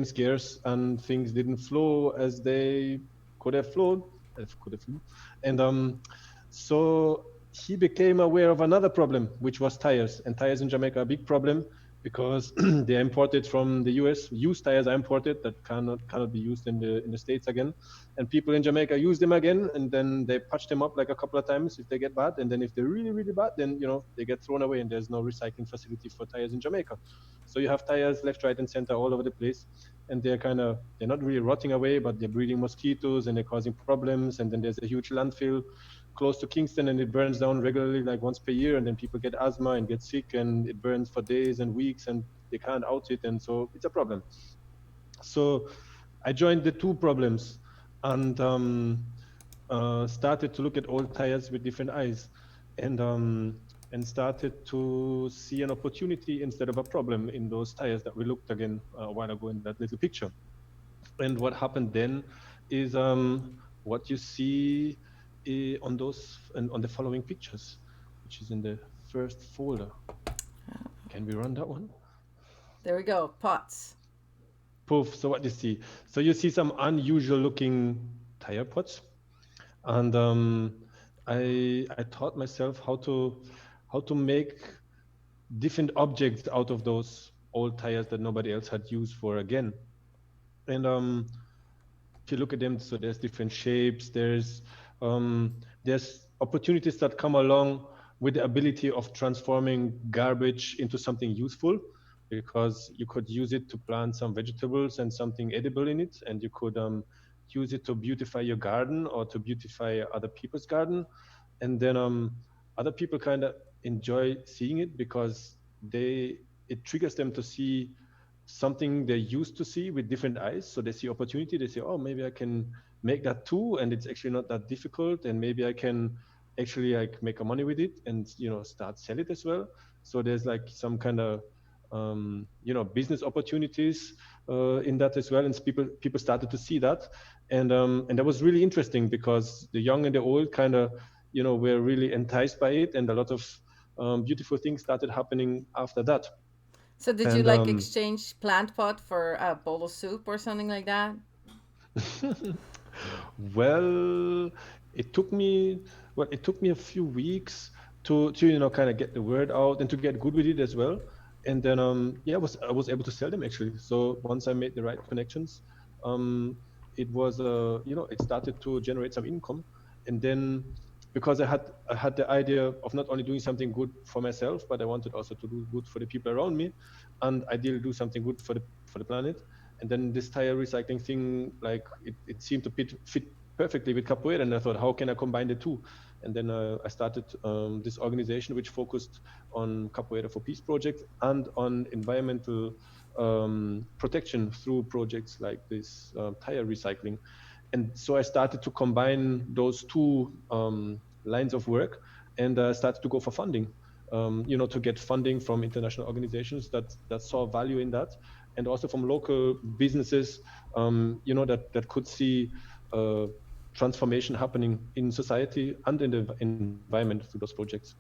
scarce and things didn't flow as they could have flowed, and so he became aware of another problem, which was tires. And tires in Jamaica are a big problem because they are imported from the US. Used tires are imported that cannot be used in the States again. And people in Jamaica use them again, and then they patch them up like a couple of times if they get bad. And then if they're really, really bad, then they get thrown away, and there's no recycling facility for tires in Jamaica. So you have tires left, right, and center all over the place, and they're not really rotting away, but they're breeding mosquitoes and they're causing problems. And then there's a huge landfill close to Kingston, and it burns down regularly, like once per year, and then people get asthma and get sick, and it burns for days and weeks, and they can't out it, and so it's a problem. So I joined the two problems and started to look at old tires with different eyes, and started to see an opportunity instead of a problem in those tires that we looked again a while ago in that little picture. And what happened then is what you see on the following pictures, which is in the first folder. Can we run that one? There we go. Pots. Poof. So what you see? So you see some unusual looking tire pots, and I taught myself how to make different objects out of those old tires that nobody else had used for again. And if you look at them, so there's different shapes. There's opportunities that come along with the ability of transforming garbage into something useful, because you could use it to plant some vegetables and something edible in it, and you could use it to beautify your garden or to beautify other people's garden. And then other people kind of enjoy seeing it because it triggers them to see something they used to see with different eyes. So they see opportunity, they say, oh, maybe I can make that too, and it's actually not that difficult, and maybe I can actually like make a money with it and start sell it as well. So there's like some kind of business opportunities in that as well, and people started to see that, and that was really interesting because the young and the old kind of were really enticed by it, and a lot of beautiful things started happening after that. So did you And like exchange plant pot for a bowl of soup or something like that? well, it took me a few weeks to kind of get the word out and to get good with it as well. And then I was able to sell them actually. So once I made the right connections, it was it started to generate some income. And then because I had the idea of not only doing something good for myself, but I wanted also to do good for the people around me, and ideally do something good for the planet. And then this tire recycling thing, like it seemed to fit perfectly with capoeira, and I thought, how can I combine the two? And then I started this organization which focused on capoeira for peace projects and on environmental protection through projects like this tire recycling. And so I started to combine those two lines of work, and started to go for funding, to get funding from international organizations that saw value in that, and also from local businesses, that could see transformation happening in society and in the environment through those projects.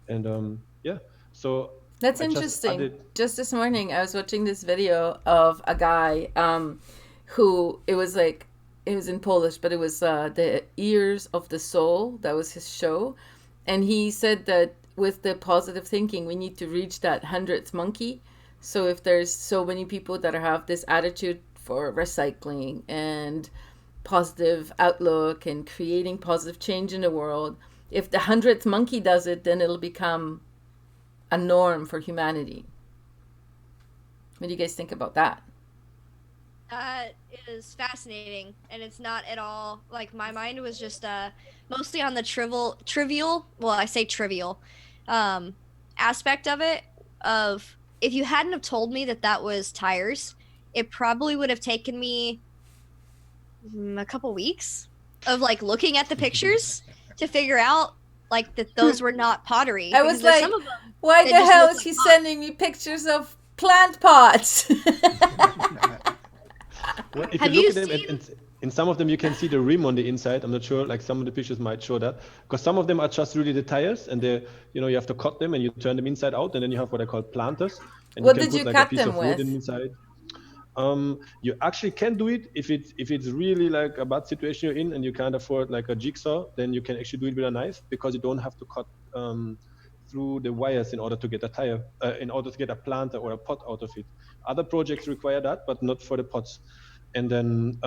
And so I That's just interesting. added. Just this morning, I was watching this video of a guy who it was in Polish, but it was the Ears of the Soul. That was his show, and he said that with the positive thinking, we need to reach that 100th monkey. So if there's so many people that have this attitude for recycling and positive outlook and creating positive change in the world, if the 100th monkey does it, then it'll become a norm for humanity. What do you guys think about that? That is fascinating, and it's not at all like my mind was just mostly on the trivial. Well, I say trivial aspect of it. Of if you hadn't have told me that was tires, it probably would have taken me a couple weeks of like looking at the pictures to figure out like that those were not pottery. I was Because there's like, some of them why that the just hell look is like he pots. sending me pictures of plant pots? Well, if you Have look you at them, seen? and in some of them you can see the rim on the inside. I'm not sure, like some of the pictures might show that, because some of them are just really the tires, and you have to cut them and you turn them inside out, and then you have what I call planters, and you What can did put you like a cut piece them of wood with? inside. You actually can do it if it's really like a bad situation you're in and you can't afford like a jigsaw. Then you can actually do it with a knife, because you don't have to cut through the wires in order to get a tire, in order to get a planter or a pot out of it. Other projects require that, but not for the pots. And then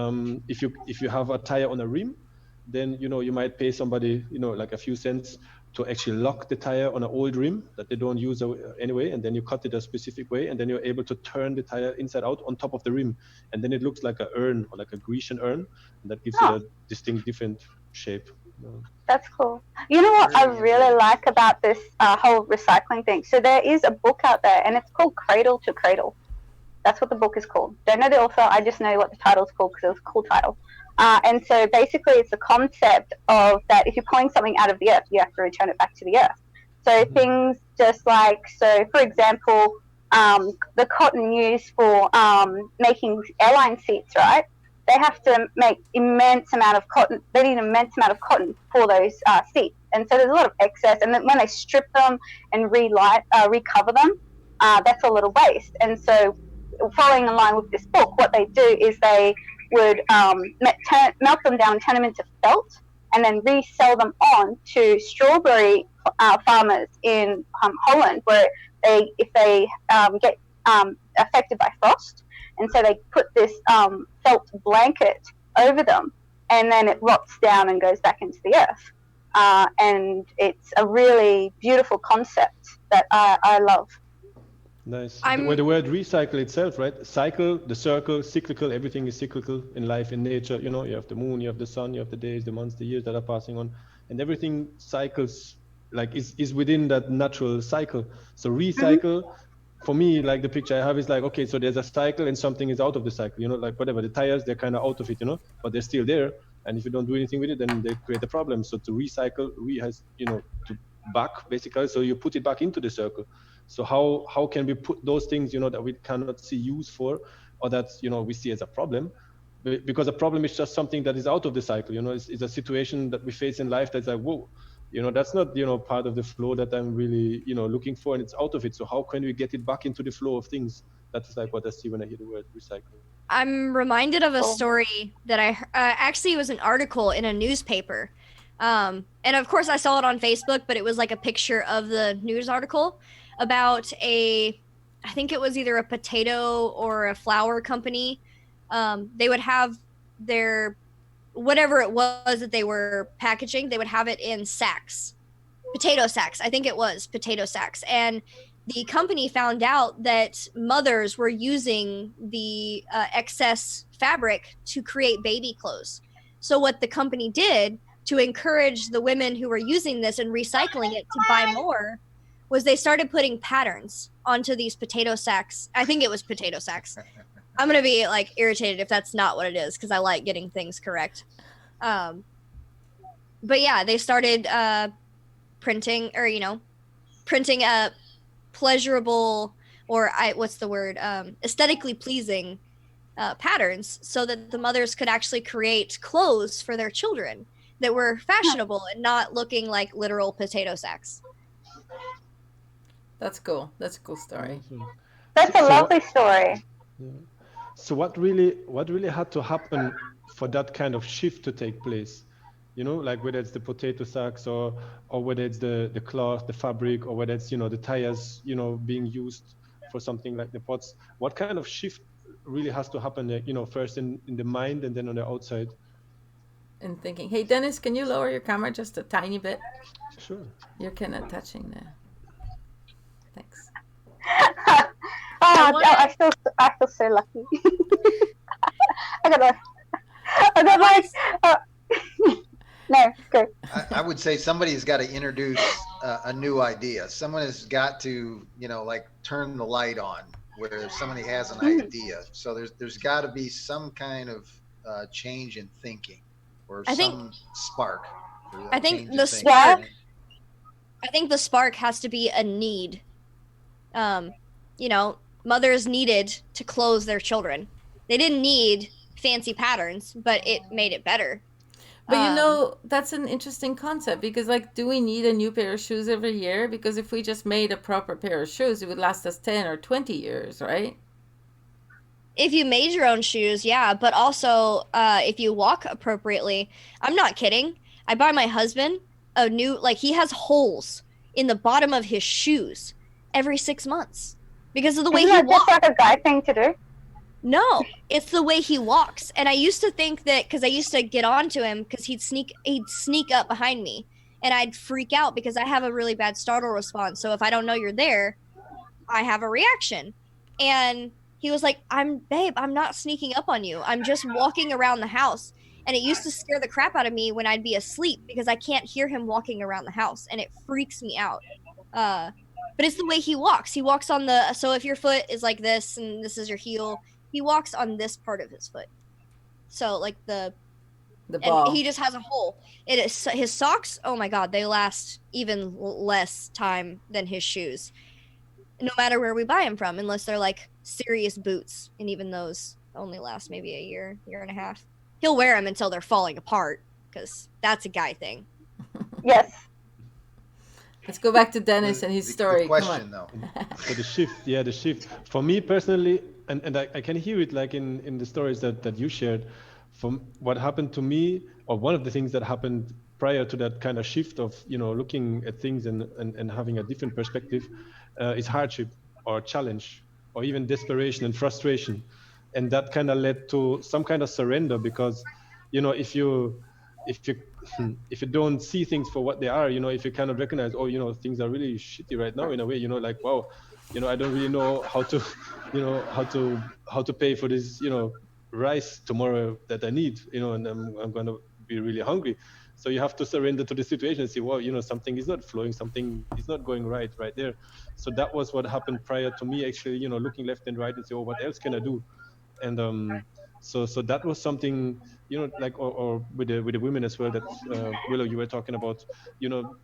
if you have a tire on a rim, then you might pay somebody like a few cents to actually lock the tire on an old rim that they don't use anyway, and then you cut it a specific way, and then you're able to turn the tire inside out on top of the rim, and then it looks like an urn or like a Grecian urn, and that gives it a distinct different shape. That's cool. You know what I Very really innovative. like about this whole recycling thing? So there is a book out there, and it's called Cradle to Cradle. That's what the book is called. Don't know the author. I just know what the title's called because it was a cool title. And so basically, it's a concept of that if you're pulling something out of the earth, you have to return it back to the earth. So things just like, so for example, the cotton used for making airline seats, right? They have to make immense amount of cotton. They need an immense amount of cotton for those seats, and so there's a lot of excess. And then when they strip them and recover them, that's a little waste. And so, following in line with this book, what they do is they would melt them down, turn them into felt, and then resell them on to strawberry farmers in Holland, where if they get affected by frost, and so they put this felt blanket over them, and then it rots down and goes back into the earth. And it's a really beautiful concept that I love. Nice. Well, the word recycle itself, right? Cycle, the circle, cyclical, everything is cyclical in life, in nature. You have the moon, you have the sun, you have the days, the months, the years that are passing on, and everything cycles, like is within that natural cycle. So recycle, for me, like the picture I have is like, okay, so there's a cycle and something is out of the cycle, like whatever, the tires, they're kind of out of it, but they're still there. And if you don't do anything with it, then they create a problem. So to recycle, has, to back basically, so you put it back into the circle. So how can we put those things, that we cannot see use for, or that, we see as a problem? Because a problem is just something that is out of the cycle, it's a situation that we face in life that's like, whoa, that's not, part of the flow that I'm really, looking for, and it's out of it. So how can we get it back into the flow of things? That's like what I see when I hear the word recycle. I'm reminded of a story that actually it was an article in a newspaper. And of course I saw it on Facebook, but it was like a picture of the news article about I think it was either a potato or a flour company. They would have their, whatever it was that they were packaging, they would have it in sacks, potato sacks. I think it was potato sacks. And the company found out that mothers were using the excess fabric to create baby clothes. So what the company did to encourage the women who were using this and recycling it to buy more was they started putting patterns onto these potato sacks. I think it was potato sacks. I'm going to be like irritated if that's not what it is, because I like getting things correct. But yeah, they started printing a pleasurable, or what's the word, aesthetically pleasing patterns, so that the mothers could actually create clothes for their children that were fashionable and not looking like literal potato sacks. That's cool. That's a cool story. That's a lovely story. So what really had to happen for that kind of shift to take place? Like whether it's the potato sacks or whether it's the cloth, the fabric, or whether it's, the tires, being used for something like the pots. What kind of shift really has to happen there, first in the mind and then on the outside? And thinking, hey, Dennis, can you lower your camera just a tiny bit? Sure. You're kind of touching there. Thanks. I feel so lucky. I got no, go. I would say somebody's got to introduce a new idea. Someone has got to, like turn the light on where somebody has an idea. So there's got to be some kind of change in thinking, or some spark. I think the spark. I think the spark has to be a need. Mothers needed to clothe their children. They didn't need fancy patterns, but it made it better. But that's an interesting concept, because do we need a new pair of shoes every year? Because if we just made a proper pair of shoes, it would last us 10 or 20 years, right? If you made your own shoes, yeah, but also if you walk appropriately. I'm not kidding. I buy my husband a new, like, he has holes in the bottom of his shoes every 6 months because of the way Isn't he that just walks. like a guy thing to do? No, it's the way he walks. And I used to think that because I used to get on to him because he'd sneak up behind me and I'd freak out because I have a really bad startle response. So if I don't know you're there, I have a reaction. And he was like, babe, I'm not sneaking up on you. I'm just walking around the house. And it used to scare the crap out of me when I'd be asleep because I can't hear him walking around the house and it freaks me out. But it's the way he walks. He walks on so if your foot is like this and this is your heel, he walks on this part of his foot. So like The and ball. he just has a hole. It is his socks. Oh my God, they last even less time than his shoes. No matter where we buy them from, unless they're like serious boots, and even those only last maybe a year and a half. He'll wear them until they're falling apart because that's a guy thing. Yes. Let's go back to Dennis and his story. The question, Come on. though. So the shift. For me personally, and I can hear it like in the stories that you shared, from what happened to me, or one of the things that happened prior to that kind of shift of, looking at things and having a different perspective, is hardship or challenge or even desperation and frustration. And that kind of led to some kind of surrender because, if you if you don't see things for what they are, if you kind of recognize, oh, things are really shitty right now in a way, like, wow, I don't really know how to, how to pay for this, rice tomorrow that I need, and I'm going to be really hungry. So you have to surrender to the situation and say, well, something is not flowing, something is not going right there. So that was what happened prior to me actually, looking left and right and say, oh, what else can I do? And so that was something, like, or with the women as well, that Willow, you were talking about,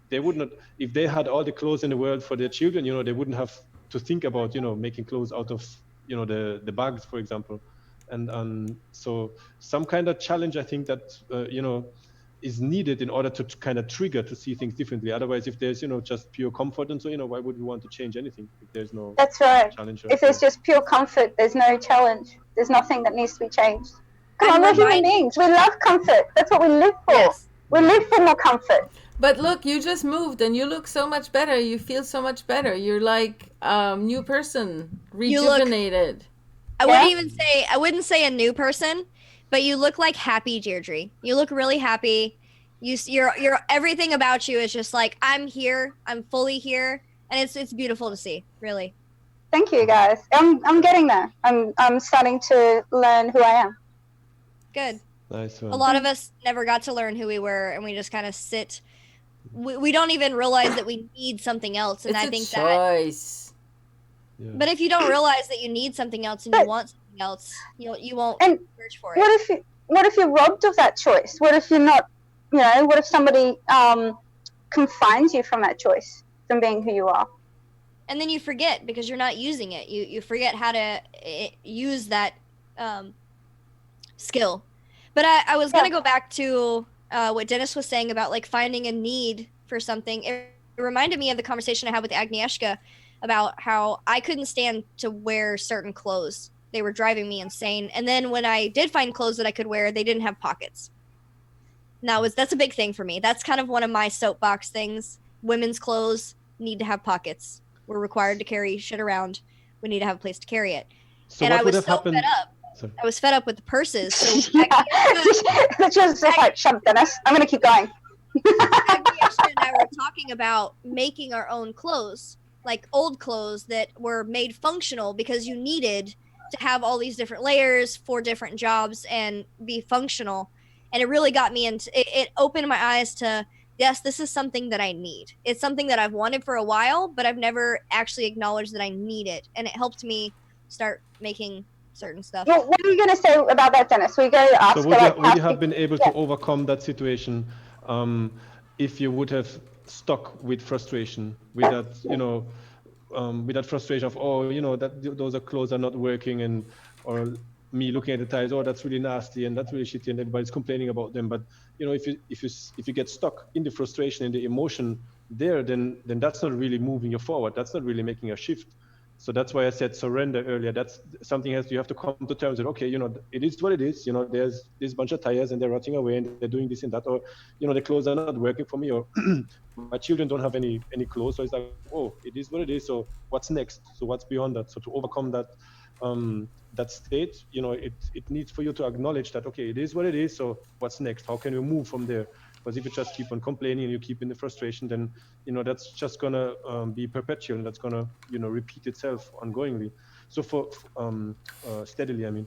they would not, if they had all the clothes in the world for their children, they wouldn't have to think about, making clothes out of, the bags, for example. And so some kind of challenge, I think that, is needed in order to kind of trigger to see things differently. Otherwise, if there's, just pure comfort, and so, why would we want to change anything if there's no That's right. challenge? If there's just pure comfort, there's no challenge. There's nothing that needs to be changed. Come on, I'm we're human reminded- beings. We love comfort. That's what we live for. Yes. We live for more comfort. But look, you just moved and you look so much better. You feel so much better. You're like new person, rejuvenated. I wouldn't say a new person, but you look like happy Deirdre. You look really happy. You're everything about you is just like, I'm here. I'm fully here, and it's beautiful to see. Really. Thank you, guys. I'm getting there. I'm starting to learn who I am. Good. Nice one. A lot of us never got to learn who we were, and we just kind of sit. We don't even realize that we need something else, and It's I a think choice. Yeah. But if you don't realize that you need something else and you want something else, you won't And search for it. What if you're robbed of that choice? What if you're not? What if somebody confines you from that choice, from being who you are? And then you forget because you're not using it. You forget how to use that skill. But I was gonna go back to what Dennis was saying about like finding a need for something. It reminded me of the conversation I had with Agnieszka about how I couldn't stand to wear certain clothes. They were driving me insane. And then when I did find clothes that I could wear, they didn't have pockets. And that's a big thing for me. That's kind of one of my soapbox things. Women's clothes need to have pockets. We're required to carry shit around. We need to have a place to carry it. So and what I would was have so happened? fed up. Sorry. I was fed up with the purses. So just like, shut up, Dennis. I'm gonna keep going. Agnieszka and I were talking about making our own clothes, like old clothes that were made functional because you needed to have all these different layers for different jobs and be functional. And it really got me into it opened my eyes to, yes, this is something that I need. It's something that I've wanted for a while, but I've never actually acknowledged that I need it. And it helped me start making certain stuff. Well, what are you going to say about that, Dennis? We're going to ask So would you have been able to overcome that situation if you would have stuck with frustration, with that, with that frustration of, that those are clothes are not working, or me looking at the ties, oh, that's really nasty and that's really shitty, and everybody's complaining about them. But if you get stuck in the frustration and the emotion there, then that's not really moving you forward. That's not really making a shift. So that's why I said surrender earlier. That's something else you have to come to terms with. Okay, it is what it is. There's this bunch of tires and they're rotting away and they're doing this and that, or the clothes are not working for me, or my children don't have any clothes. So it's like, oh, it is what it is. So what's next? So what's beyond that? So to overcome that state, it needs for you to acknowledge that, okay, it is what it is. So what's next? How can we move from there? Because if you just keep on complaining and you keep in the frustration, then that's just gonna be perpetual, and that's gonna repeat itself ongoingly. So steadily, I mean.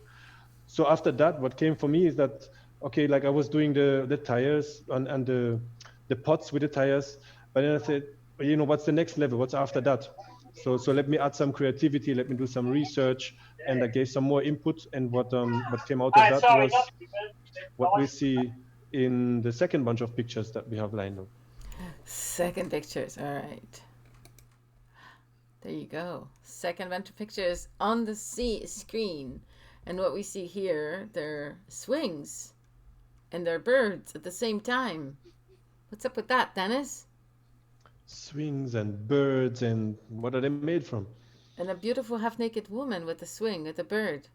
So after that, what came for me is that, okay, like I was doing the tires and the pots with the tires, but then I said, what's the next level? What's after that? So let me add some creativity. Let me do some research, and I gave some more input. And what came out of that was what we see in the second bunch of pictures that we have lined up. Second pictures, all right. There you go. Second bunch of pictures on the screen. And what we see here, they're swings and they're birds at the same time. What's up with that, Dennis? Swings and birds, and what are they made from? And a beautiful half-naked woman with a swing, with a bird.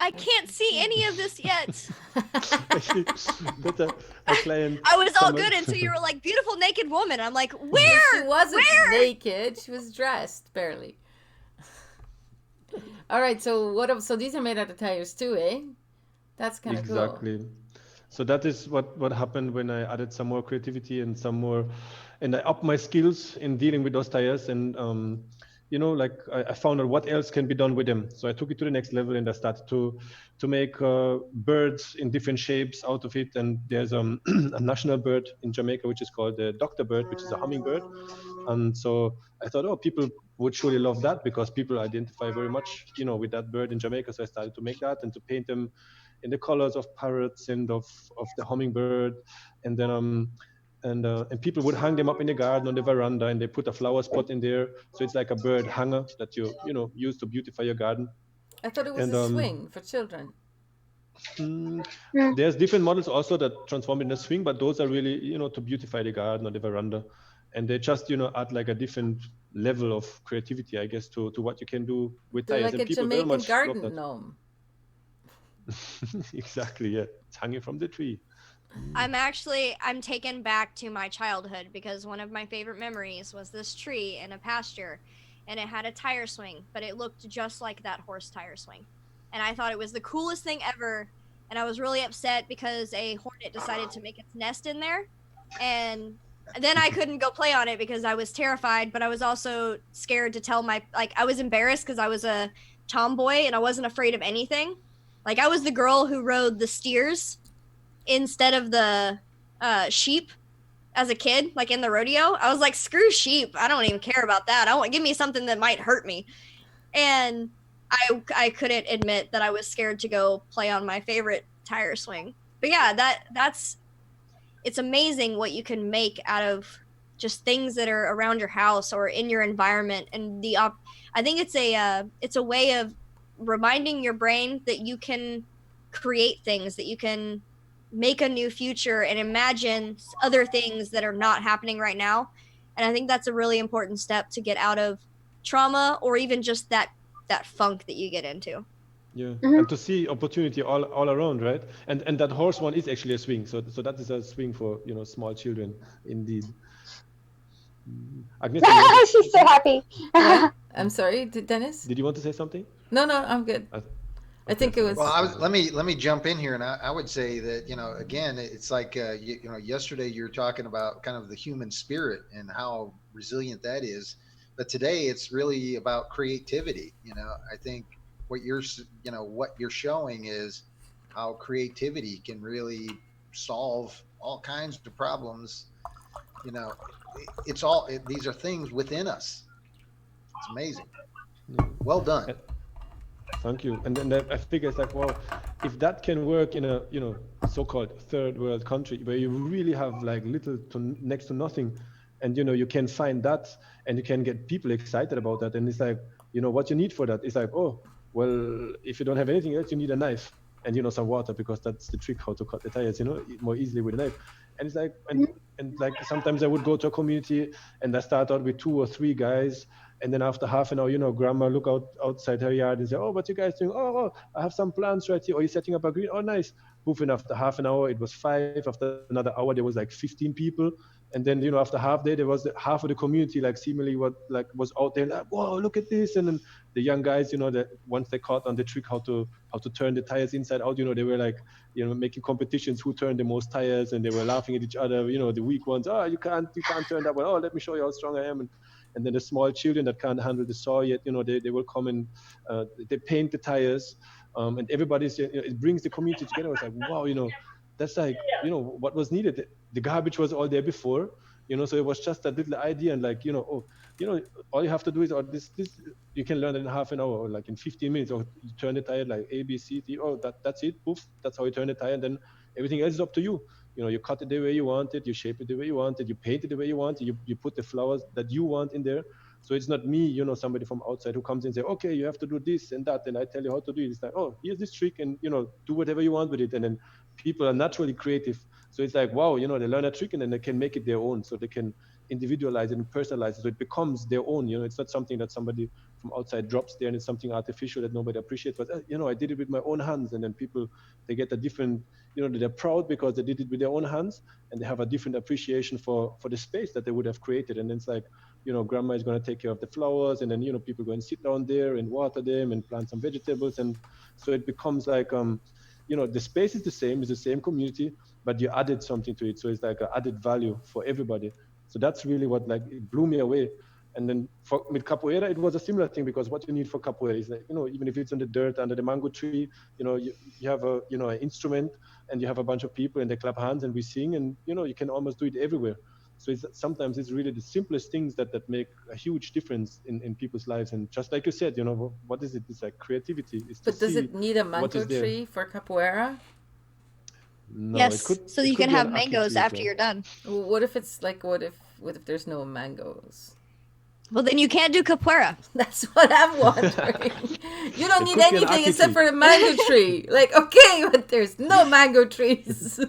I can't see any of this yet. But a client. I was all good until you were like, beautiful naked woman. I'm like, where? She wasn't naked. She was dressed, barely. All right, so these are made out of tires too, eh? That's kind of cool. Exactly. So that is what happened when I added some more creativity and I upped my skills in dealing with those tires, and like I found out what else can be done with them. So I took it to the next level, and I started to make birds in different shapes out of it. And there's a national bird in Jamaica which is called the doctor bird, which is a hummingbird. And so I thought, oh, people would surely love that because people identify very much, with that bird in Jamaica. So I started to make that and to paint them in the colors of parrots and of the hummingbird. And then and people would hang them up in the garden on the veranda, and they put a flower spot in there. So it's like a bird hanger that you use to beautify your garden. I thought it was a swing for children. There's different models also that transform into a swing, but those are really, to beautify the garden or the veranda. And they just, add like a different level of creativity, I guess, to what you can do with They're tires. like and a people very Jamaican much garden gnome. Exactly, yeah. It's hanging from the tree. I'm taken back to my childhood because one of my favorite memories was this tree in a pasture, and it had a tire swing, but it looked just like that horse tire swing. And I thought it was the coolest thing ever. And I was really upset because a hornet decided to make its nest in there. And then I couldn't go play on it because I was terrified, but I was also scared to tell I was embarrassed because I was a tomboy and I wasn't afraid of anything. Like, I was the girl who rode the steers instead of the sheep as a kid, like in the rodeo. I was like, screw sheep. I don't even care about that. Give me something that might hurt me. And I couldn't admit that I was scared to go play on my favorite tire swing. But yeah, it's amazing what you can make out of just things that are around your house or in your environment. And I think it's a way of reminding your brain that you can create things, that you can make a new future and imagine other things that are not happening right now. And I think that's a really important step to get out of trauma or even just that funk that you get into. Yeah, and to see opportunity all around, right? And that horse one is actually a swing. So that is a swing for small children, indeed. Agnes, she's so happy. I'm sorry, Dennis? Did you want to say something? No, I'm good. I think it was. Well, let me jump in here, and I would say that again, it's like yesterday you were talking about kind of the human spirit and how resilient that is, but today it's really about creativity. I think what you're showing is how creativity can really solve all kinds of problems. These are things within us. It's amazing. Well done. Thank you. And then I figure it's like, well, if that can work in a so-called third world country where you really have like little to next to nothing, and you can find that and you can get people excited about that, and it's like what you need for that is like, oh well, if you don't have anything else, you need a knife and some water, because that's the trick how to cut the tires more easily with a knife. And it's like and like sometimes I would go to a community and I start out with 2 or 3 guys, And then after half an hour, grandma look outside her yard and say, "Oh, what you guys doing? Oh, I have some plants right here. Oh, you're setting up a green. Oh, nice." Poof, and after half an hour, it was 5. After another hour, there was like 15 people. And then, after half day, there was half of the community, like seemingly was out there, like, "Whoa, look at this." And then the young guys, that once they caught on the trick how to turn the tires inside out, they were like, making competitions who turned the most tires, and they were laughing at each other, the weak ones. "Oh, you can't turn that one. Oh, let me show you how strong I am." And then the small children that can't handle the saw yet, they will come and they paint the tires, and everybody's, it brings the community together. It's like, wow, that's like, what was needed. The garbage was all there before, so it was just that little idea, and like, oh, all you have to do is, this you can learn it in half an hour, or like in 15 minutes, or you turn the tire like A, B, C, D. Oh, that's it. Poof, that's how you turn the tire, and then everything else is up to you. You cut it the way you want it, you shape it the way you want it, you paint it the way you want it, you put the flowers that you want in there. So it's not me, somebody from outside who comes in and say, "Okay, you have to do this and that," and I tell you how to do it. It's like, "Oh, here's this trick, and do whatever you want with it." And then people are naturally creative. So it's like, wow, they learn a trick and then they can make it their own. So they can individualize it and personalize it. So it becomes their own. It's not something that somebody from outside drops there and it's something artificial that nobody appreciates. But I did it with my own hands, and then people, they get a different, they're proud because they did it with their own hands, and they have a different appreciation for the space that they would have created. And it's like, grandma is going to take care of the flowers, and then people go and sit down there and water them and plant some vegetables. And so it becomes like, the space is the same, it's the same community, but you added something to it. So it's like an added value for everybody. So that's really what, like, it blew me away. And then with capoeira, it was a similar thing, because what you need for capoeira is like, even if it's in the dirt under the mango tree, you have an instrument, and you have a bunch of people and they clap hands and we sing, and you can almost do it everywhere. So sometimes it's really the simplest things that make a huge difference in people's lives. And just like you said, what is it? It's like creativity. It's But does it need a mango tree for capoeira? No, yes, so you can have mangoes after you're done. What if it's like, what if there's no mangoes? Well, then you can't do capoeira. That's what I'm wondering. You don't need anything except for a mango tree. Like, okay, but there's no mango trees.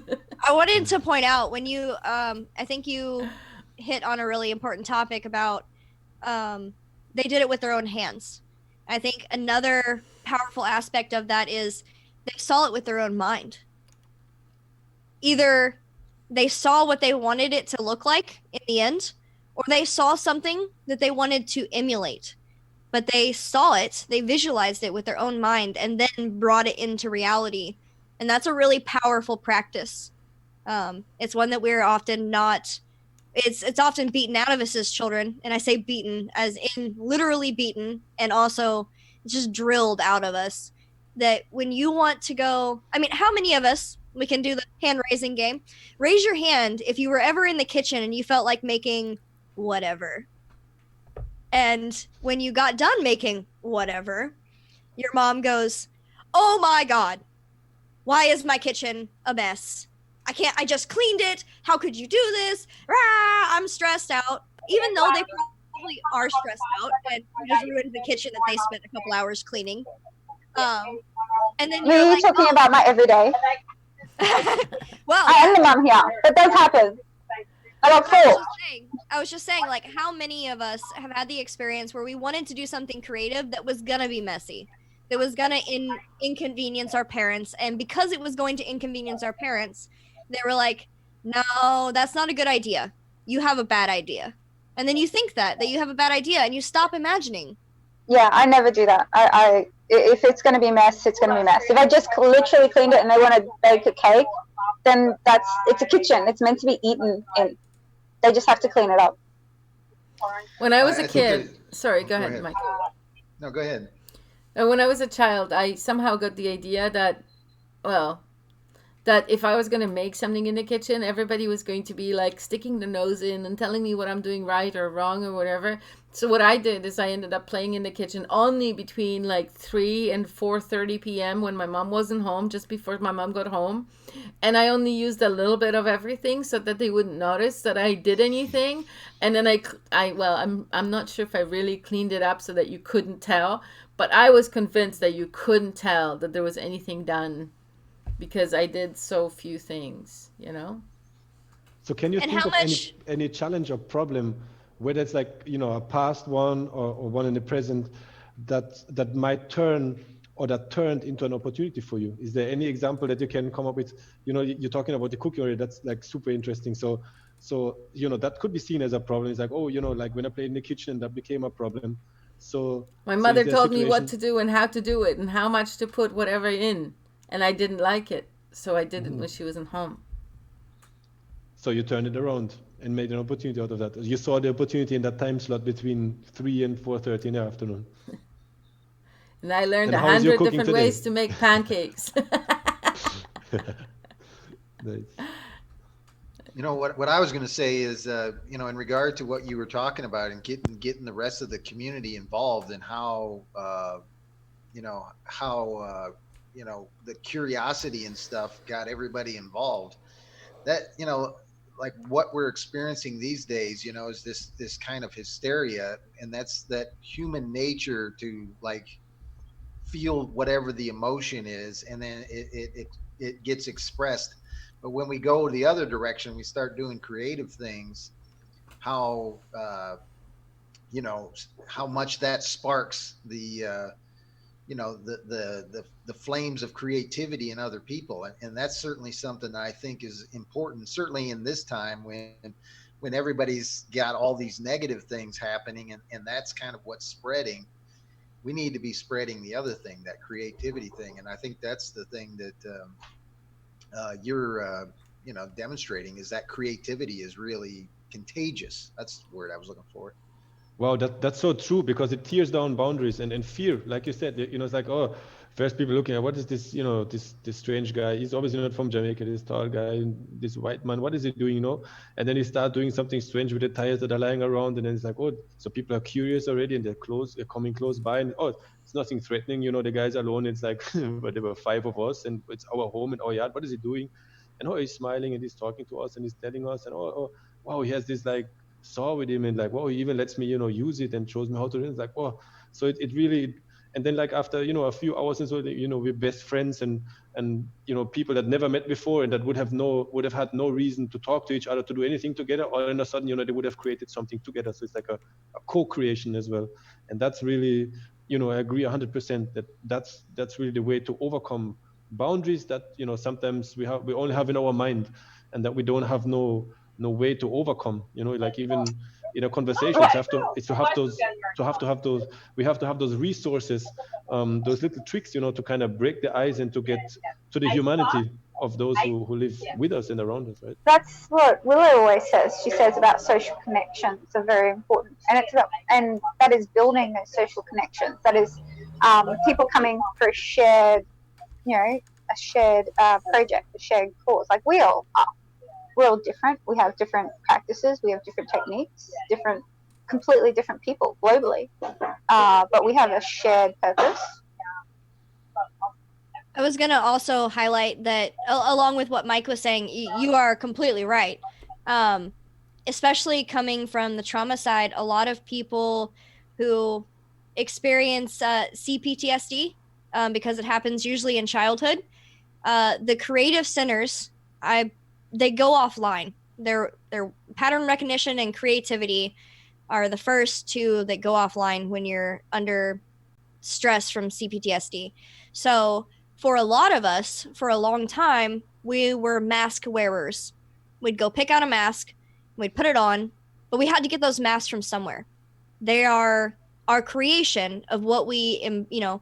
I wanted to point out, when you, I think you hit on a really important topic about they did it with their own hands. I think another powerful aspect of that is they saw it with their own mind. Either they saw what they wanted it to look like in the end, or they saw something that they wanted to emulate, but they saw it, they visualized it with their own mind, and then brought it into reality. And that's a really powerful practice. It's one that we're often not, it's often beaten out of us as children. And I say beaten as in literally beaten, and also just drilled out of us, that when you want to go, I mean, how many of us, we can do the hand raising game. Raise your hand if you were ever in the kitchen and you felt like making whatever. And when you got done making whatever, your mom goes, "Oh my God, why is my kitchen a mess? I just cleaned it. How could you do this? Rah, I'm stressed out." Even though they probably are stressed out and just ruined the kitchen that they spent a couple hours cleaning. And then you're like, talking about my everyday. Well, I am the mom here. That does happen. I was just saying, like, how many of us have had the experience where we wanted to do something creative that was gonna be messy, that was gonna inconvenience our parents, and because it was going to inconvenience our parents, they were like, "No, that's not a good idea. You have a bad idea." And then you think that you have a bad idea, and you stop imagining. Yeah, I never do that. If it's going to be a mess, it's going to be a mess. If I just literally cleaned it and they want to bake a cake, then it's a kitchen. It's meant to be eaten in. They just have to clean it up. When I was a kid, sorry, go ahead, Mike. No, go ahead. When I was a child, I somehow got the idea that if I was going to make something in the kitchen, everybody was going to be like sticking their nose in and telling me what I'm doing right or wrong or whatever. So what I did is I ended up playing in the kitchen only between like 3 and 4:30 p.m. when my mom wasn't home, just before my mom got home. And I only used a little bit of everything so that they wouldn't notice that I did anything. And then I'm not sure if I really cleaned it up so that you couldn't tell, but I was convinced that you couldn't tell that there was anything done, because I did so few things, So can you think of any challenge or problem whether it's like, you know, a past one or one in the present that might turn or that turned into an opportunity for you? Is there any example that you can come up with? You know, you're talking about the cooking already. That's like super interesting. So, you know, that could be seen as a problem. It's like, oh, you know, like when I played in the kitchen, that became a problem. So, My so is mother there a told me what situation? to do and how to do it and how much to put whatever in, and I didn't like it, so I did it when she wasn't home. So you turned it around and made an opportunity out of that. You saw the opportunity in that time slot between 3 and 4:30 in the afternoon. And I learned And how is your 100 cooking different ways today? to make pancakes. Nice. You know what I was going to say is, you know, in regard to what you were talking about and getting the rest of the community involved and how, you know, you know, the curiosity and stuff got everybody involved. That, you know, like what we're experiencing these days, you know, is this kind of hysteria, and that's that human nature to like feel whatever the emotion is, and then it gets expressed. But when we go the other direction, we start doing creative things. How you know, how much that sparks the you know, the flames of creativity in other people, and that's certainly something that I think is important, certainly in this time when everybody's got all these negative things happening, and that's kind of what's spreading. We need to be spreading the other thing, that creativity thing, and I think that's the thing that you're you know, demonstrating, is that creativity is really contagious. That's the word I was looking for. Wow, that's so true, because it tears down boundaries and fear. Like you said, you know, it's like, oh, first people looking at what is this, you know, this strange guy. He's obviously not from Jamaica, this tall guy, this white man. What is he doing, you know? And then he start doing something strange with the tires that are lying around, and then it's like, oh, so people are curious already, and they're coming close by, and oh, it's nothing threatening, you know. The guy's alone. It's like, but there were 5 of us, and it's our home and our yard. What is he doing? And oh, he's smiling and he's talking to us and he's telling us, and oh, wow, he has this like saw with him, and like, wow, he even lets me, you know, use it and shows me how to do it. It's like, wow. So it really, and then like after, you know, a few hours and so, you know, we're best friends, and you know, people that never met before and that would have had no reason to talk to each other, to do anything together, all in a sudden, you know, they would have created something together. So it's like a co-creation as well. And that's really, you know, I agree 100% that that's really the way to overcome boundaries that, you know, sometimes we only have in our mind, and that we don't have no way to overcome, you know. Like even in a conversation, it's to have those to have those we have to have those resources, those little tricks, you know, to kind of break the ice and to get to the humanity of those who live with us and around us, right? That's what Willow always says. She says about social connections are very important, and it's about, and that is building those social connections. That is people coming for a shared, you know, a shared project, a shared cause. Like we all are. We're all different. We have different practices. We have different techniques. Completely different people globally, but we have a shared purpose. I was going to also highlight that, along with what Mike was saying, you are completely right. Especially coming from the trauma side, a lot of people who experience CPTSD, because it happens usually in childhood, the creative centers, they go offline. Their pattern recognition and creativity are the first two that go offline when you're under stress from CPTSD. So for a lot of us, for a long time, we were mask wearers. We'd go pick out a mask, we'd put it on, but we had to get those masks from somewhere. They are our creation of what we, you know,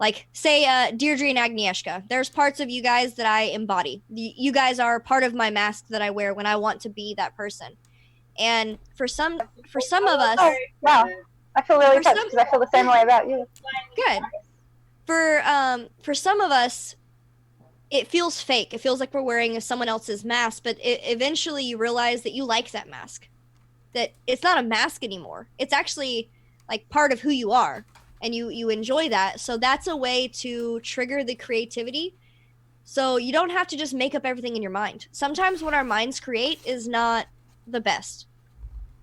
like say Deirdre and Agnieszka. There's parts of you guys that I embody. You guys are part of my mask that I wear when I want to be that person. And for some of us, oh wow, I feel really touched because I feel the same way about you. Good. For some of us, it feels fake. It feels like we're wearing someone else's mask, but eventually you realize that you like that mask. That it's not a mask anymore. It's actually like part of who you are, and you enjoy that. So that's a way to trigger the creativity. So you don't have to just make up everything in your mind. Sometimes what our minds create is not the best.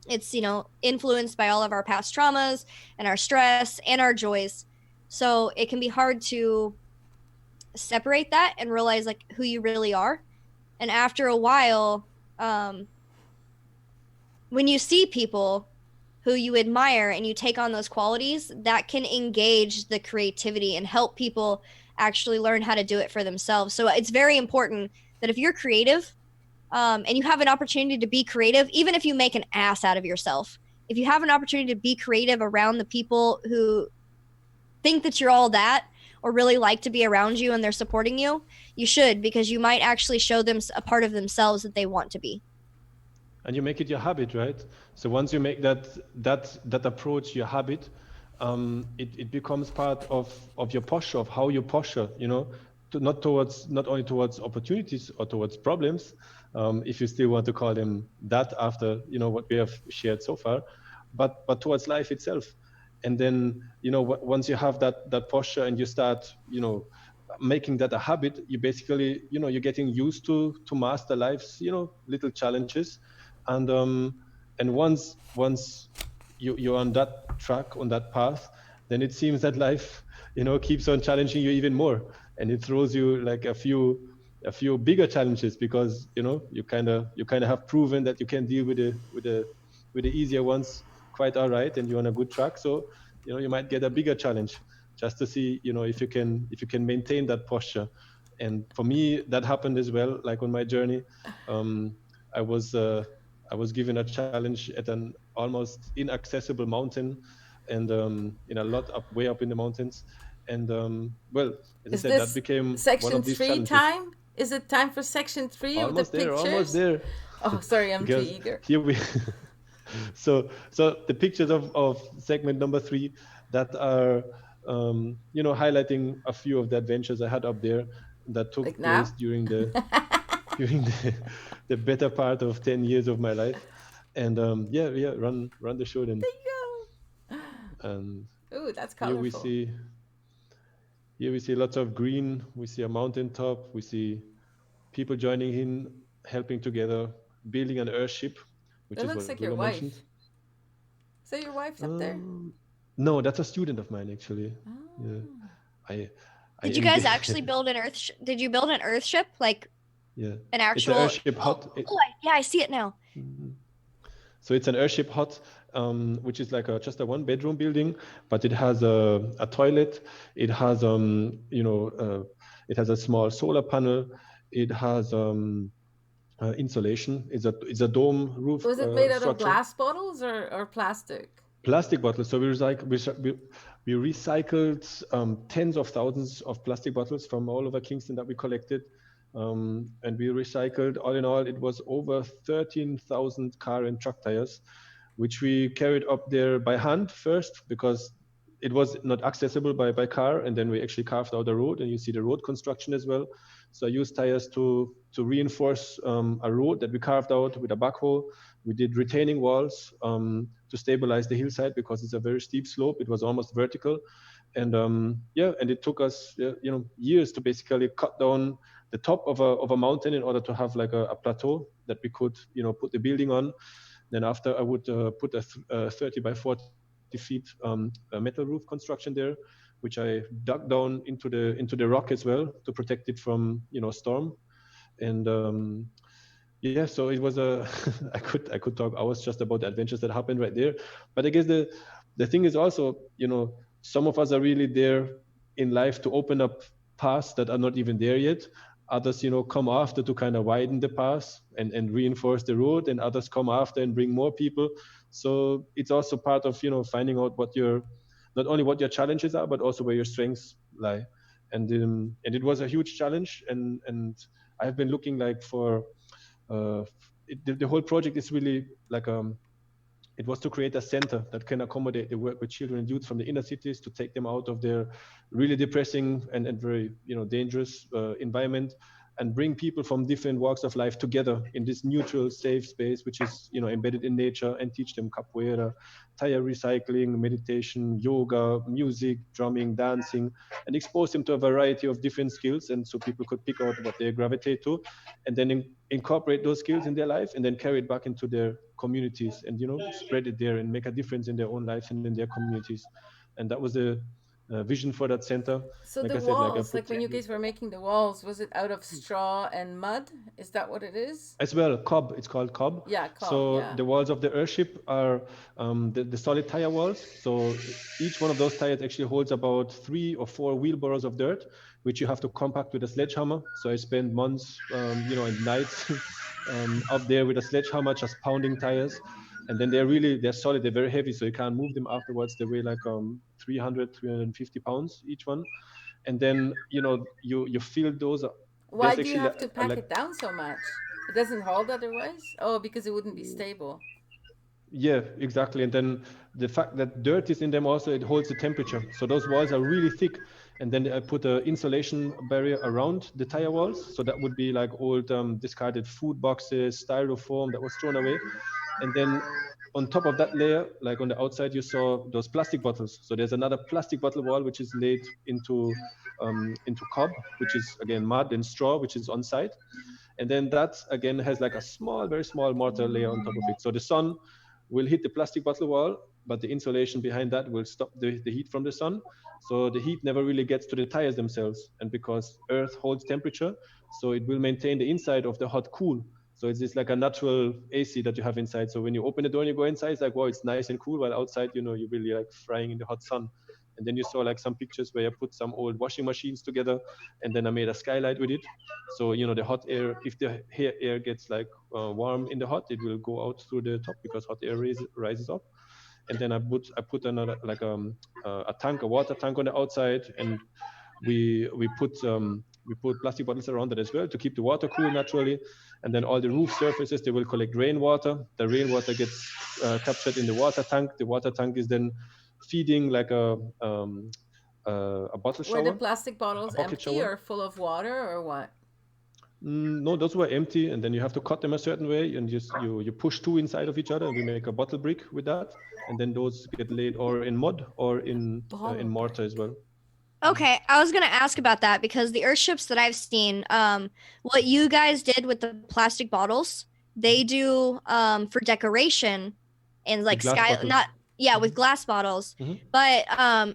It's, you know, influenced by all of our past traumas and our stress and our joys. So it can be hard to separate that and realize like who you really are. And after a while, when you see people, who you admire and you take on those qualities, that can engage the creativity and help people actually learn how to do it for themselves. So it's very important that if you're creative, and you have an opportunity to be creative, even if you make an ass out of yourself, if you have an opportunity to be creative around the people who think that you're all that or really like to be around you and they're supporting you, you should, because you might actually show them a part of themselves that they want to be. And you make it your habit, right? So once you make that approach your habit, it becomes part of your posture, of how you posture, not only towards opportunities or towards problems, if you still want to call them that after what we have shared so far, but towards life itself. And then once you have that posture and you start making that a habit, you basically you're getting used to master life's little challenges. And once you're on that track, on that path, then it seems that life keeps on challenging you even more, and it throws you like a few bigger challenges, because you kind of have proven that you can deal with the easier ones quite all right, and you're on a good track. So you might get a bigger challenge, just to see if you can maintain that posture. And for me, that happened as well. Like on my journey, I was given a challenge at an almost inaccessible mountain, and in a lot up way up in the mountains. And well, as I Is said, that this became one section of these 3 challenges. time? Is it time for section 3 of the Almost pictures? there. Oh, sorry, I'm too Because eager. here we so the pictures of segment number 3 that are highlighting a few of the adventures I had up there that took Like now? place during the better part of 10 years of my life. And run the show then. There you And go. Ooh, that's here we colorful. see lots of green. We see a mountaintop. We see people joining in, helping together, building an airship, which That is looks what like your Willow mentioned. wife. Is that your wife up there? No, that's a student of mine actually. Oh. Yeah, I Did you guys actually build an did you build an earth ship, like yeah, an it's an actual airship hut. Yeah, I see it now. So it's an airship hut, which is like just a 1-bedroom building, but it has a toilet. It has it has a small solar panel. It has insulation. It's a dome roof Was it made out of structure. glass bottles or plastic? Plastic bottles. So we recycled tens of thousands of plastic bottles from all over Kingston that we collected. And we recycled, all in all, it was over 13,000 car and truck tires, which we carried up there by hand first, because it was not accessible by car. And then we actually carved out a road, and you see the road construction as well. So I used tires to reinforce a road that we carved out with a backhoe. We did retaining walls to stabilize the hillside, because it's a very steep slope. It was almost vertical. And and it took us years to basically cut down the top of a mountain in order to have like a plateau that we could put the building on. Then after, I would put a 30 by 40 feet metal roof construction there, which I dug down into the rock as well to protect it from storm. And so it was a I could talk hours just about the adventures that happened right there. But I guess the thing is also, some of us are really there in life to open up paths that are not even there yet. Others come after to kind of widen the path and reinforce the road, and others come after and bring more people. So it's also part of finding out not only what your challenges are, but also where your strengths lie. And it was a huge challenge, and I've been looking like for the whole project is really like it was to create a center that can accommodate the work with children and youth from the inner cities, to take them out of their really depressing and very dangerous environment, and bring people from different walks of life together in this neutral, safe space, which is embedded in nature, and teach them capoeira, tire recycling, meditation, yoga, music, drumming, dancing, and expose them to a variety of different skills, and so people could pick out what they gravitate to, and then incorporate those skills in their life, and then carry it back into their communities, and spread it there and make a difference in their own lives and in their communities. And that was vision for that center. So Like the I said, like I walls, put like when you guys were making the walls, was it out of straw and mud? Is that what it is? as well cob. It's called cob. Yeah, cob. So Yeah. the walls of the airship are the solid tire walls. So each one of those tires actually holds about 3 or 4 wheelbarrows of dirt, which you have to compact with a sledgehammer. So I spent months, and nights up there with a sledgehammer, just pounding tires. And then they're solid, they're very heavy, so you can't move them afterwards. They weigh like 350 pounds each one. And then you feel those. Why There's do you actually have to pack it down so much? It doesn't hold otherwise? Oh, because it wouldn't be stable. Yeah, exactly. And then the fact that dirt is in them also, it holds the temperature. So those walls are really thick. And then I put an insulation barrier around the tire walls. So that would be like old discarded food boxes, styrofoam that was thrown away. And then on top of that layer, like on the outside, you saw those plastic bottles. So there's another plastic bottle wall, which is laid into cob, which is again mud and straw, which is on site. And then that again has like a small, very small mortar layer on top of it. So the sun will hit the plastic bottle wall, but the insulation behind that will stop the heat from the sun. So the heat never really gets to the tires themselves. And because earth holds temperature, so it will maintain the inside of the hot cool. So it's just like a natural AC that you have inside. So when you open the door and you go inside, it's like, wow, it's nice and cool. While outside, you're really like frying in the hot sun. And then you saw like some pictures where I put some old washing machines together, and then I made a skylight with it. So the hot air, if the air gets like warm in the hot, it will go out through the top because hot air rises up. And then I put another like a water tank on the outside, and we put plastic bottles around it as well to keep the water cool naturally. And then all the roof surfaces, they will collect rainwater. The rainwater gets captured in the water tank. The water tank is then feeding like a bottle Were the shower, plastic a bottles bucket empty shower. or full of water or what? No, those were empty, and then you have to cut them a certain way, and you push 2 inside of each other, and we make a bottle brick with that, and then those get laid or in mud or in mortar as well. Okay, I was gonna ask about that because the Earthships that I've seen, what you guys did with the plastic bottles, they do for decoration and like glass sky bottles. not with glass bottles. Mhm. But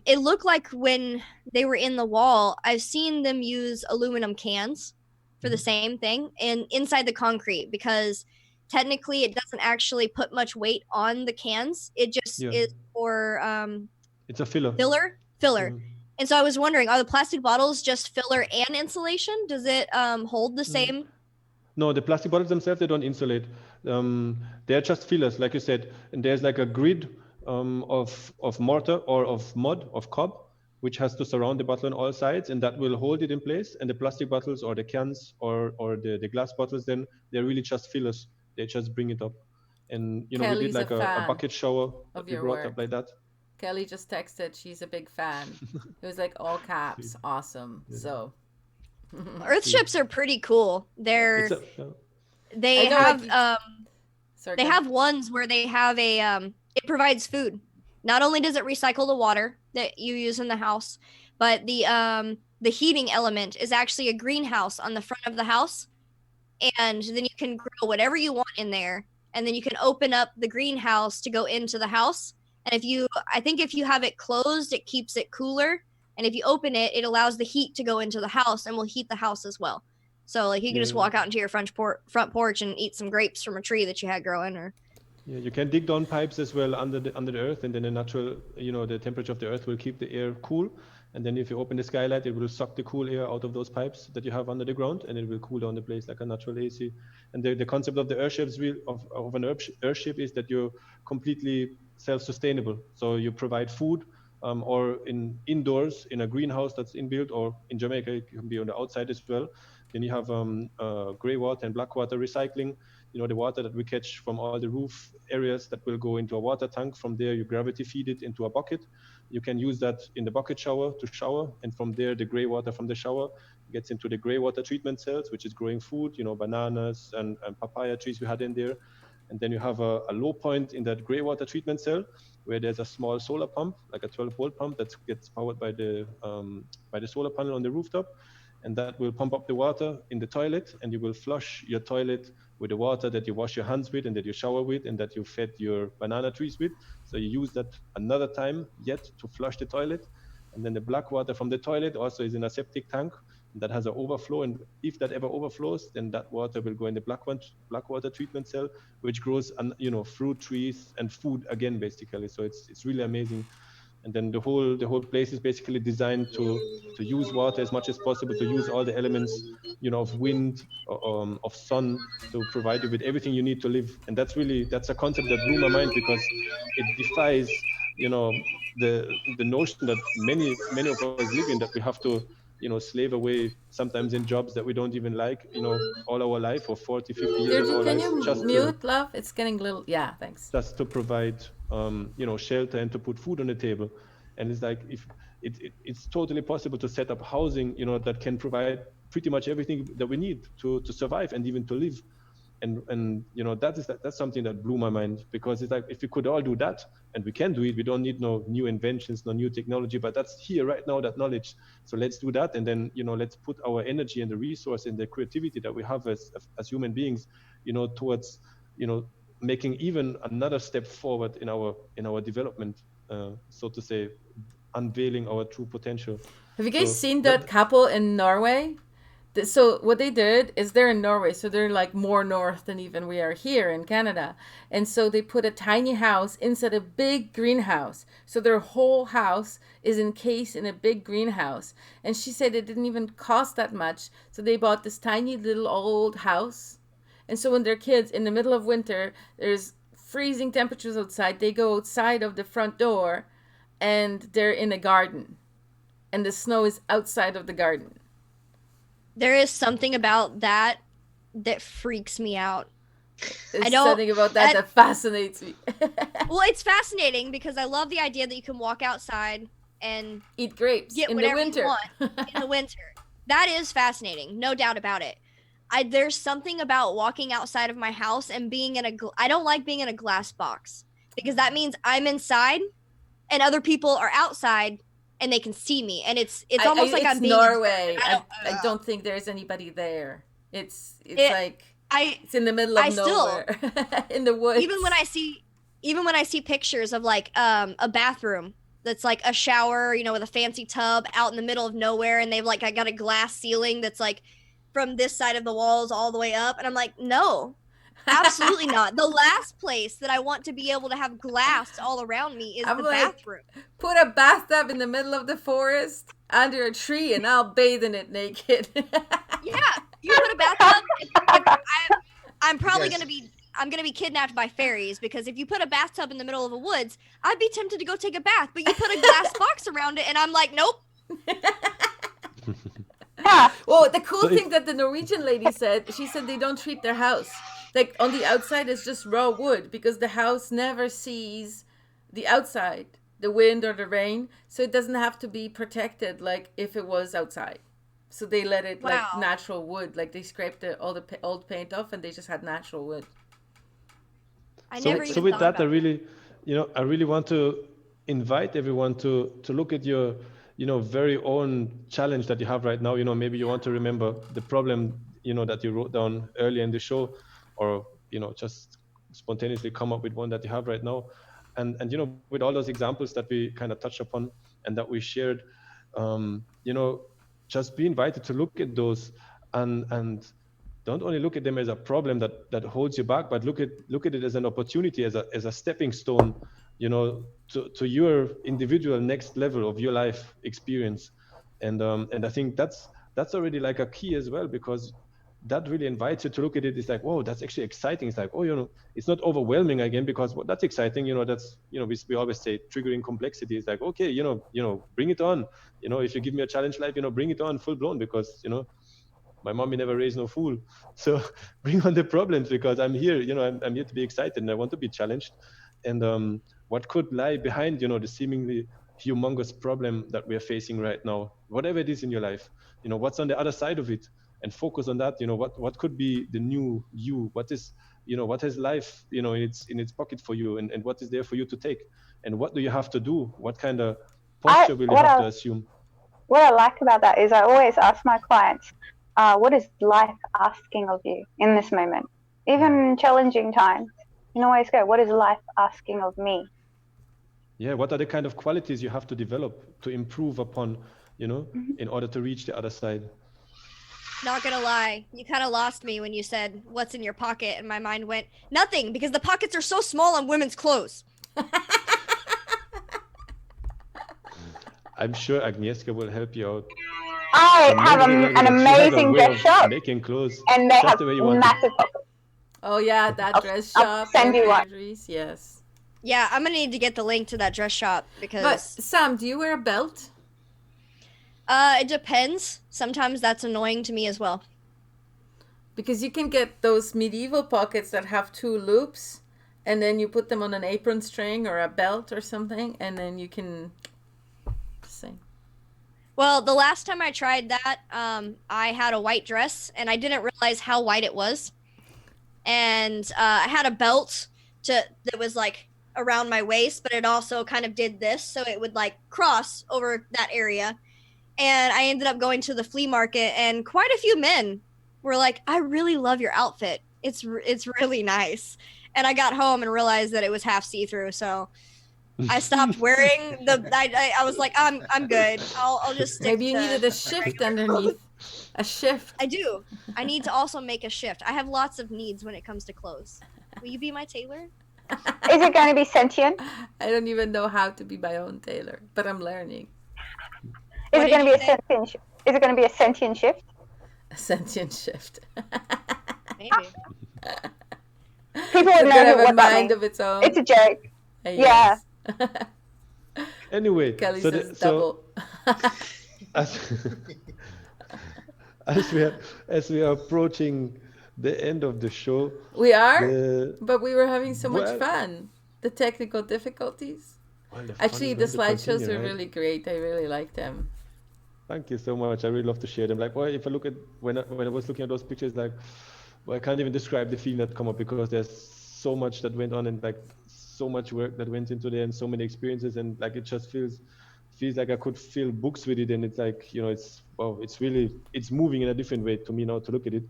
it looked like when they were in the wall, I've seen them use aluminum cans for the same thing and inside the concrete because technically it doesn't actually put much weight on the cans. It just Yeah. is for It's a filler. filler. Mhm. And so I was wondering, are the plastic bottles just filler and insulation? Does it hold the same? No, the plastic bottles themselves, they don't insulate. They're just fillers, like you said. And there's like a grid of mortar or of mud, of cob, which has to surround the bottle on all sides, and that will hold it in place. And the plastic bottles or the cans or the glass bottles, then they're really just fillers. They just bring it up. And, we did Kelly's like a a fan bucket shower that of we your brought work. up like that. Kelly just texted she's a big fan. It was like all caps. Awesome. Yeah. So Earthships are pretty cool. They I know, have like, sorry, they go have ones where they have a it provides food. Not only does it recycle the water that you use in the house, but the heating element is actually a greenhouse on the front of the house, and then you can grow whatever you want in there, and then you can open up the greenhouse to go into the house. And I think if you have it closed, it keeps it cooler, and if you open it, it allows the heat to go into the house and will heat the house as well. So like you can just walk out into your front porch and eat some grapes from a tree that you had growing, or Yeah, you can dig down pipes as well under the earth, and then the natural, the temperature of the earth will keep the air cool. And then if you open the skylight, it will suck the cool air out of those pipes that you have under the ground, and it will cool down the place like a natural AC. And the concept of the airships of an airship is that you're completely self-sustainable. So you provide food, or indoors in a greenhouse that's inbuilt, or in Jamaica it can be on the outside as well. Then you have gray water and black water recycling. The water that we catch from all the roof areas that will go into a water tank. From there, you gravity feed it into a bucket. You can use that in the bucket shower to shower. And from there, the gray water from the shower gets into the gray water treatment cells, which is growing food, bananas and papaya trees we had in there. And then you have a low point in that gray water treatment cell where there's a small solar pump, like a 12-volt pump that gets powered by the solar panel on the rooftop. And that will pump up the water in the toilet, and you will flush your toilet with the water that you wash your hands with and that you shower with and that you fed your banana trees with. So you use that another time yet to flush the toilet. And then the black water from the toilet also is in a septic tank that has an overflow. And if that ever overflows, then that water will go in the black water treatment cell, which grows, fruit trees and food again, basically. So it's really amazing. And then the whole place is basically designed to use water as much as possible, to use all the elements, of wind, of sun, to provide you with everything you need to live. And that's a concept that blew my mind, because it defies, the notion that many of us live in, that we have to, slave away sometimes in jobs that we don't even like, all our life, or 40, 50 years of Sergi, our can lives, you mute, love? It's getting a little. Yeah, thanks. just to provide, shelter and to put food on the table. And it's like, if it's totally possible to set up housing, that can provide pretty much everything that we need to survive and even to live. And that's something that blew my mind, because it's like, if we could all do that, and we can do it, we don't need no new inventions, no new technology, but that's here right now, that knowledge. So let's do that. And then, let's put our energy and the resource and the creativity that we have as human beings, towards, making even another step forward in our development, so to say, unveiling our true potential. Have you guys seen that couple in Norway? So what they did is, they're in Norway, so they're like more north than even we are here in Canada. And so they put a tiny house inside a big greenhouse. So their whole house is encased in a big greenhouse. And she said it didn't even cost that much. So they bought this tiny little old house. And so when their kids, in the middle of winter, there's freezing temperatures outside, they go outside of the front door and they're in a garden. And the snow is outside of the garden. There is something about that freaks me out. There's something about that fascinates me. Well, it's fascinating because I love the idea that you can walk outside and eat grapes get in whatever the winter. you want in the winter. That is fascinating, no doubt about it. There's something about walking outside of my house and being I don't like being in a glass box, because that means I'm inside and other people are outside and they can see me, and it's almost like I'm being Norway. I don't think there's anybody there. It's in the middle of nowhere. In the woods. Even when I see pictures of like a bathroom that's like a shower, with a fancy tub out in the middle of nowhere, and I got a glass ceiling that's like from this side of the walls all the way up, and I'm like, no, absolutely not. The last place that I want to be able to have glass all around me is the bathroom. Put a bathtub in the middle of the forest under a tree, and I'll bathe in it naked. Yeah, you put a bathtub. I'm probably gonna be kidnapped by fairies, because if you put a bathtub in the middle of the woods, I'd be tempted to go take a bath. But you put a glass box around it, and I'm like, nope. Well, the cool thing that the Norwegian lady said, she said they don't treat their house. Like, on the outside is just raw wood, because the house never sees the outside, the wind or the rain. So it doesn't have to be protected like if it was outside. So they let it like natural wood. Like, they scraped all the old paint off, and they just had natural wood. So with that, I really want to invite everyone to look at your very own challenge that you have right now. Maybe you want to remember the problem that you wrote down earlier in the show, or just spontaneously come up with one that you have right now. And with all those examples that we kind of touched upon and that we shared, just be invited to look at those, and don't only look at them as a problem that holds you back, but look at it as an opportunity, as a stepping stone, to your individual next level of your life experience. And I think that's already like a key as well, because that really invites you to look at it. It's like, whoa, that's actually exciting. It's like, oh, it's not overwhelming again, because that's exciting. That's, we always say triggering complexity. It's like, okay, bring it on. If you give me a challenge life, bring it on full blown, because, my mommy never raised no fool. So bring on the problems, because I'm here, I'm here to be excited, and I want to be challenged. And what could lie behind, the seemingly humongous problem that we are facing right now, whatever it is in your life, what's on the other side of it, and focus on that. What could be the new you? What is, what has life, in its pocket for you, and what is there for you to take, and what do you have to do? What kind of posture will you have to assume? What I like about that is I always ask my clients, what is life asking of you in this moment? Even in challenging times, you can always go, what is life asking of me? Yeah, what are the kind of qualities you have to develop to improve upon, in order to reach the other side? Not gonna lie, you kind of lost me when you said what's in your pocket, and my mind went nothing because the pockets are so small on women's clothes. I'm sure Agnieszka will help you out. I have Maybe a little an bit. She has a amazing way dress of shop, making clothes and they just have the way you want it. massive pockets. Oh yeah, that dress I'll shop. send you one. Boundaries, yes. Yeah, I'm gonna need to get the link to that dress shop But because Sam, do you wear a belt? it depends. Sometimes that's annoying to me as well. Because you can get those medieval pockets that have two loops, and then you put them on an apron string or a belt or something, and then you can sing. Well, the last time I tried that, I had a white dress and I didn't realize how white it was. And I had a belt that was like around my waist, but it also kind of did this, so it would like cross over that area. And I ended up going to the flea market, and quite a few men were like, "I really love your outfit. It's really nice." And I got home and realized that it was half see through, so I stopped wearing the. I was like, I'm good. I'll just stick. Maybe you to needed a shift underneath. A shift. I do. I need to also make a shift. I have lots of needs when it comes to clothes. Will you be my tailor? Is it going to be sentient? I don't even know how to be my own tailor, but I'm learning. Is What it going to did be you a sentient? Is it going to be a sentient shift? A sentient shift. Maybe. People It's would gonna know have a what that mind means. of its own. It's a joke. Yes. Anyway, Kelly so says double. as, as we are approaching the end of the show, We are, but we were having so much well- fun. The technical difficulties. well, the fun Actually, is the going to slideshows continue, are right? really great. I really like them. Thank you so much. I really love to share them. Like, well, if I look at when I was looking at those pictures, like, well, I can't even describe the feeling that come up because there's so much that went on and like so much work that went into there and so many experiences, and like it just feels like I could fill books with it, and it's like, it's moving in a different way to me now to look at it.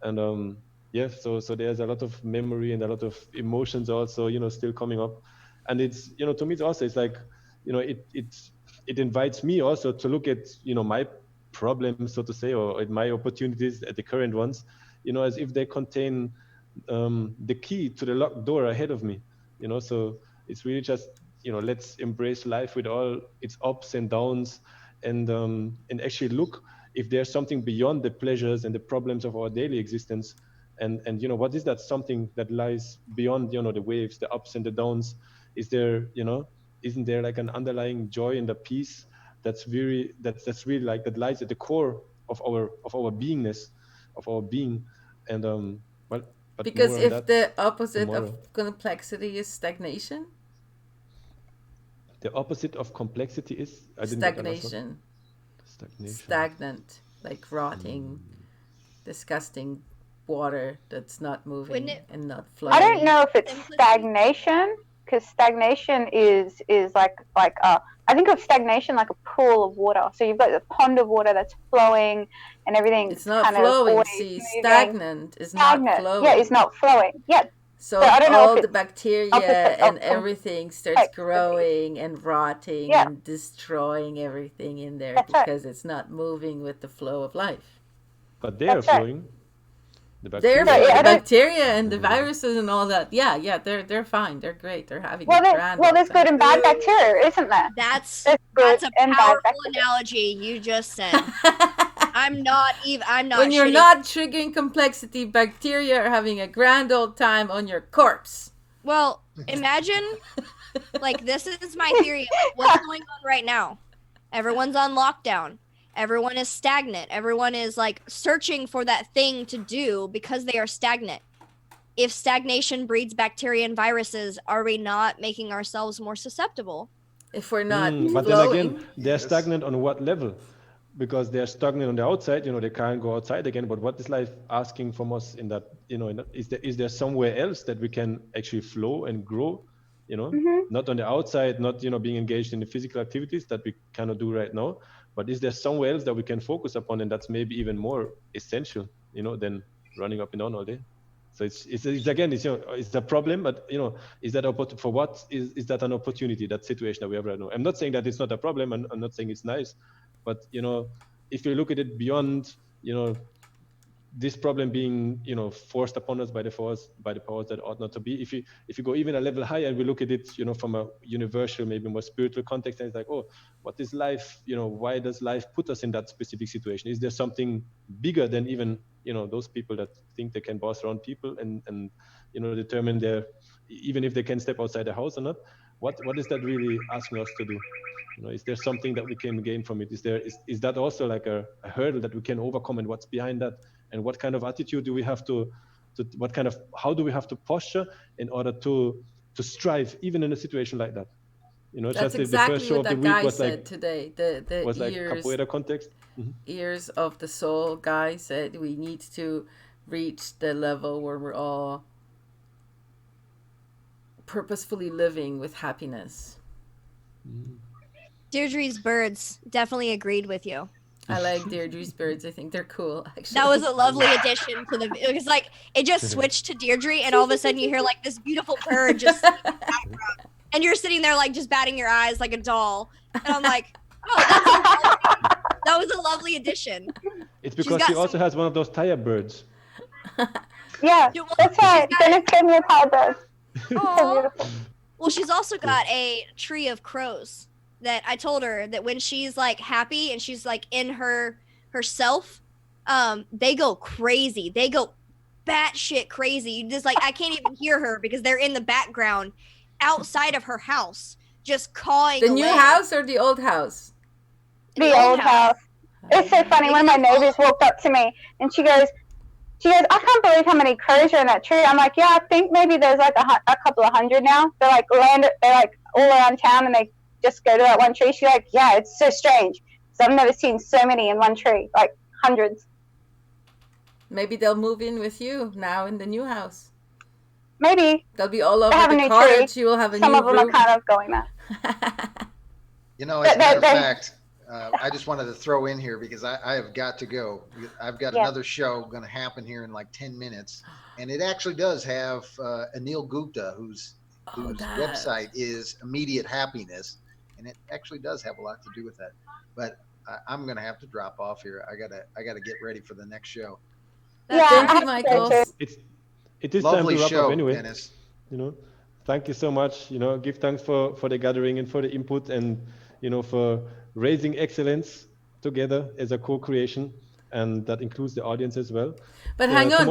And yeah, so there's a lot of memory and a lot of emotions also, still coming up. And it's, to me, it's like, it invites me also to look at, my problems, so to say, or at my opportunities, at the current ones, as if they contain the key to the locked door ahead of me, so it's really just, let's embrace life with all its ups and downs, and actually look if there's something beyond the pleasures and the problems of our daily existence, and what is that something that lies beyond, the waves, the ups and the downs? Is there, isn't there like an underlying joy and a peace that's really like that lies at the core of our beingness, of our being? And well, but Because more on if that the opposite tomorrow. of complexity is stagnation, The opposite of complexity is, I didn't get the last one. stagnation, Stagnation. stagnant, like rotting, disgusting water that's not moving Wouldn't it- and not flowing. I don't know if it's Simplicity. stagnation, because stagnation is like I think of stagnation like a pool of water. So you've got a pond of water that's flowing and everything. It's not kind flowing. Of See, moving. stagnant is not flowing. Yeah, it's not flowing. Yeah. So I don't know all if the it's bacteria opposite and of everything starts complexity. growing and rotting Yeah. and destroying everything in there That's right. because it's not moving with the flow of life. But they are That's right. flowing. The bacteria. Therefore, Yeah, I the don't- bacteria and the viruses and all that, they're fine. They're great. They're having Well, a grand there's old good time. and bad bacteria, isn't there? That's There's good a and bad powerful bacteria. analogy you just said. I'm not. When you're shitting. not triggering complexity, bacteria are having a grand old time on your corpse. Well, imagine, like, this is my theory of what's going on right now. Everyone's on lockdown. Everyone is stagnant. Everyone is, like, searching for that thing to do because they are stagnant. If stagnation breeds bacteria and viruses, are we not making ourselves more susceptible? If we're not But then flowing, again, they're Yes. stagnant on what level? Because they're stagnant on the outside, they can't go outside again. But what is life asking from us in that, is there somewhere else that we can actually flow and grow, not on the outside, not, being engaged in the physical activities that we cannot do right now, but is there somewhere else that we can focus upon? And that's maybe even more essential, than running up and down all day. So it's again, it's, it's a problem, but is that for what is that an opportunity, that situation that we have right now? I'm not saying that it's not a problem, and I'm not saying it's nice, but if you look at it beyond, this problem being, forced upon us by the powers that ought not to be. If you go even a level higher and we look at it, from a universal, maybe more spiritual context, and it's like, oh, what is life? Why does life put us in that specific situation? Is there something bigger than even, those people that think they can boss around people and determine even if they can step outside the house or not? What is that really asking us to do? Is there something that we can gain from it? Is that also like a hurdle that we can overcome, and what's behind that? And what kind of attitude do we have how do we have to posture in order to strive even in a situation like that? That's just the exactly first show what of the that week guy was said like today. The was like ears, capoeira context. ears of the soul guy said we need to reach the level where we're all purposefully living with happiness. Deirdre's birds definitely agreed with you. I like Deirdre's birds. I think they're cool, actually. That was a lovely addition to the. It was like it just switched to Deirdre, and all of a sudden you hear like this beautiful bird just singing in the background, and you're sitting there like just batting your eyes like a doll, and I'm like, oh, that was a lovely addition. It's because she also has one of those tire birds. Yeah, that's right. Dennis gave me a tire bird. Oh, well, she's also got a tree of crows that I told her that when she's like happy and she's like in herself, they go crazy. They go batshit crazy. You just like, I can't even hear her because they're in the background outside of her house, just cawing. The new house or the old house? The old house. It was so funny. One of my neighbors walked up to me and she goes, I can't believe how many crows are in that tree. I'm like, yeah, I think maybe there's like a couple of hundred now. They're like all around town, and they just go to that one tree. She's like, yeah, it's so strange. So I've never seen so many in one tree, like hundreds. Maybe they'll move in with you now in the new house. Maybe. They'll be all over the cottage. You will have a new roof. Some of them are kind of going there. As a matter of fact, I just wanted to throw in here because I have got to go. I've got another show going to happen here in like 10 minutes. And it actually does have Anil Gupta, whose website is Immediate Happiness. And it actually does have a lot to do with that. But I'm going to have to drop off here. I gotta get ready for the next show. Thank you, Michael. It is lovely time to wrap show, up anyway. Dennis. Thank you so much. Give thanks for the gathering and for the input, and for raising excellence together as a co-creation, and that includes the audience as well. But hang on,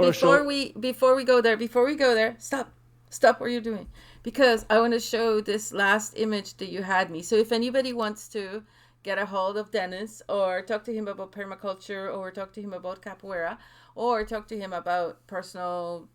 before we go there, stop what you're doing, because I want to show this last image that you had me. So if anybody wants to get a hold of Dennis, or talk to him about permaculture, or talk to him about capoeira, or talk to him about personal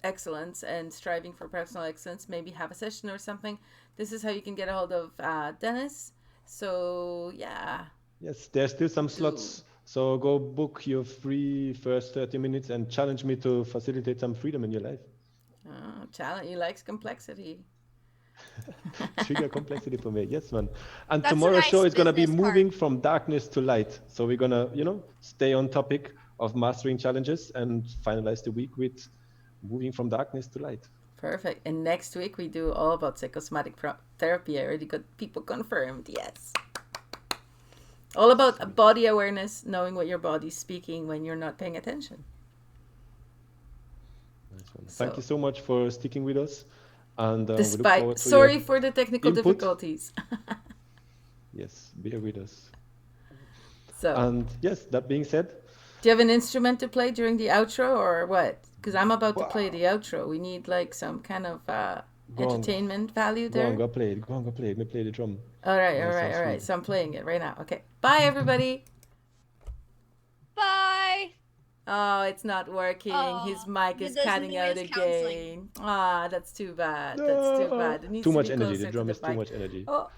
excellence and striving for personal excellence, maybe have a session or something, this is how you can get a hold of Dennis. So yeah, yes, there's still some slots, so go book your free first 30 minutes and challenge me to facilitate some freedom in your life. Challenge, he likes complexity. Trigger complexity for me, yes, man. And That's tomorrow's show is going to be business moving from darkness to light, so we're going to stay on topic of mastering challenges and finalize the week with moving from darkness to light. Perfect. And next week we do all about psychosomatic therapy. I already got people confirmed. Yes. All about body awareness, knowing what your body's speaking when you're not paying attention. Nice one. Thank you so much for sticking with us. And despite, sorry for the technical difficulties. Yes, bear with us. So. And yes, that being said. Do you have an instrument to play during the outro or what? Because I'm about to play the outro. We need like some kind of entertainment value there. Go on, go play it. Let me play the drum. All right. So I'm playing it right now. Okay. Bye, everybody. Bye. Oh, it's not working. His mic is cutting out again. That's too bad. That's too bad. It needs too to much be energy. closer The drum to is too much energy. Oh.